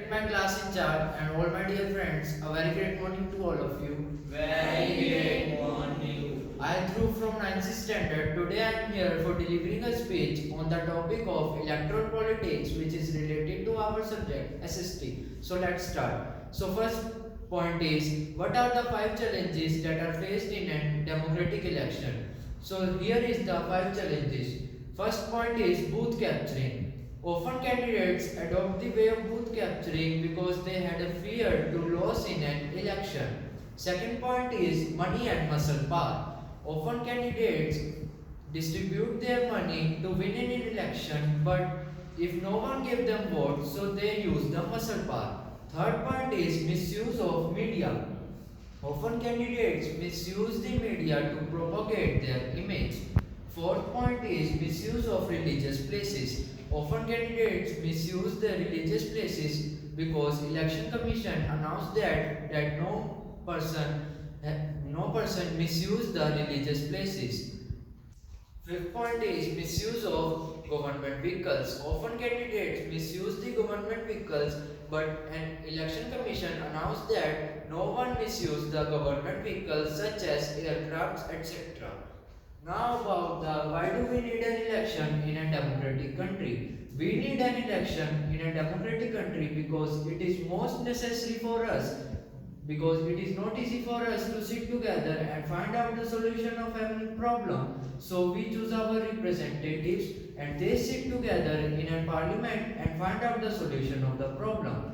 In my class in charge and all my dear friends, a very great morning to all of you. Very great morning. I am Dhruv from 9th standard. Today I am here for delivering a speech on the topic of electoral politics, which is related to our subject SST. So let's start. So first point is, what are the 5 challenges that are faced in a democratic election? So here is the 5 challenges. First point is booth capturing. Often candidates adopt the way of booth capturing because they had a fear to lose in an election. Second point is money and muscle power. Often candidates distribute their money to win an election, but if no one gave them votes, so they use the muscle power. Third point is misuse of media. Often candidates misuse the media to propagate their image. Fourth point is misuse of religious places. Often candidates misuse the religious places because election commission announced that no person misuse the religious places. Fifth point is misuse of government vehicles. Often candidates misuse the government vehicles, but an election commission announced that no one misuse the government vehicles such as aircrafts, etc. Now about the why do we need an election in a democratic country? We need an election in a democratic country because it is most necessary for us, because it is not easy for us to sit together and find out the solution of every problem. So we choose our representatives and they sit together in a parliament and find out the solution of the problem.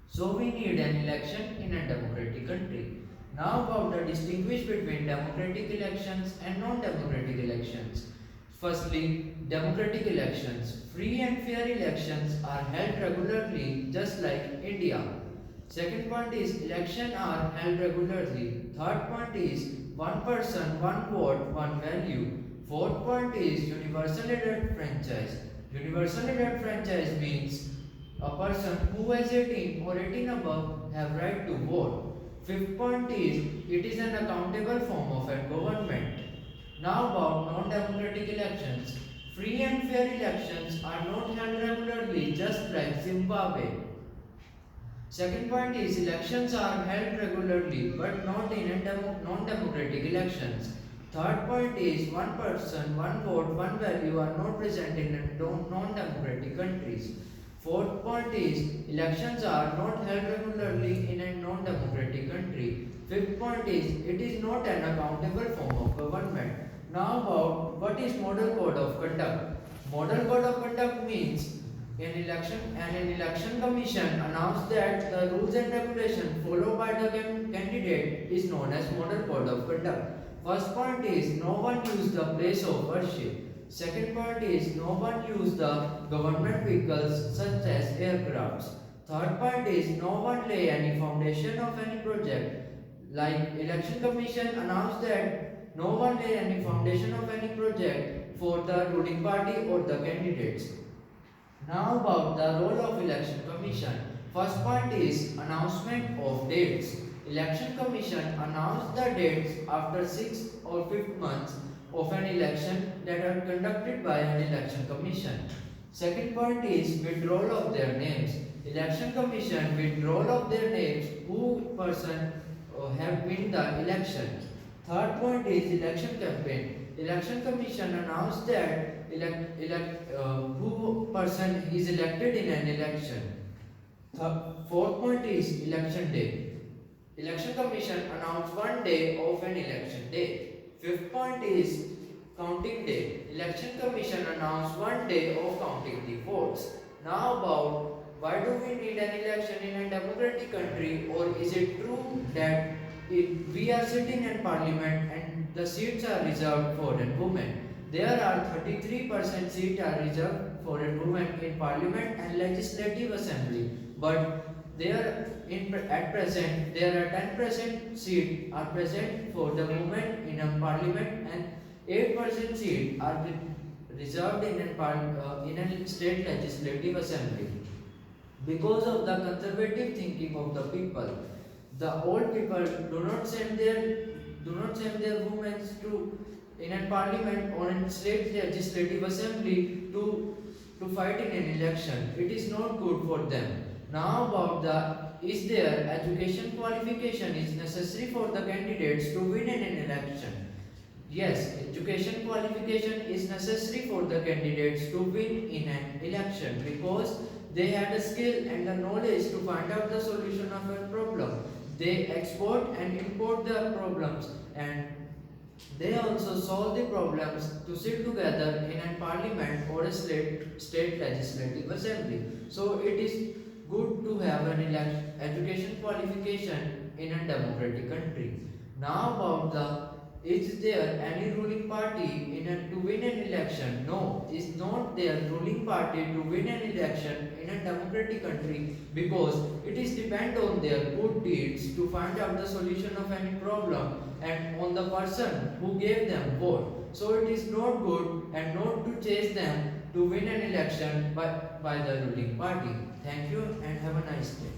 So we need an election in a democratic country. Now about the distinguish between democratic elections and non-democratic elections. Firstly, democratic elections. Free and fair elections are held regularly just like India. Second point is election are held regularly. Third point is one person, one vote, one value. Fourth point is universal adult franchise. Universal adult franchise means a person who is 18 or 18 above have right to vote. Fifth point is it is an accountable form of a government. Now about non-democratic elections. Free and fair elections are not held regularly just like Zimbabwe. Second point is elections are held regularly but not in a non-democratic elections. Third point is one person, one vote, one value are not present in non-democratic countries. Fourth point is elections are not held regularly in a non-democratic country. Fifth point is it is not an accountable form of government. Now about what is model code of conduct. Model code of conduct means an election commission announced that the rules and regulations followed by the candidate is known as model code of conduct. First point is no one use the place of worship. Second point is no one use the government vehicles such as aircrafts. Third point is no one lay any foundation of any project. Like election commission announced that no one lay any foundation of any project for the ruling party or the candidates. Now about the role of election commission. First point is announcement of dates. Election commission announced the dates after 6 or 5 months of an election that are conducted by an election commission. Second point is withdrawal of their names. Election commission withdrawal of their names who person have win the election. Third point is election campaign. Election commission announced that who person is elected in an election. Fourth point is election day. Election commission announced one day of an election day. Fifth point is counting day. Election commission announced one day of counting the votes. Now about why do we need an election in a democratic country, or is it true that we are sitting in parliament and the seats are reserved for a women? There are 33% seats are reserved for a women in parliament and legislative assembly, but at present there are 10% seats are present for the women in a parliament and 8% seats are reserved in a state legislative assembly. Because of the conservative thinking of the people, the old people do not send their women to in a parliament or in state legislative assembly to fight in an election. It is not good for them. Now about the is there education qualification is necessary for the candidates to win in an election? Yes, education qualification is necessary for the candidates to win in an election because they had a skill and the knowledge to find out the solution of a problem. They export and import the problems, and they also solve the problems to sit together in a parliament or a state legislative assembly. So it is good to have an education qualification in a democratic country. Now about the is there any ruling party to win an election? No, is not there ruling party to win an election in a democratic country because it is depend on their good deeds to find out the solution of any problem and on the person who gave them vote. So it is not good and not to chase them to win an election by the ruling party. Thank you and have a nice day.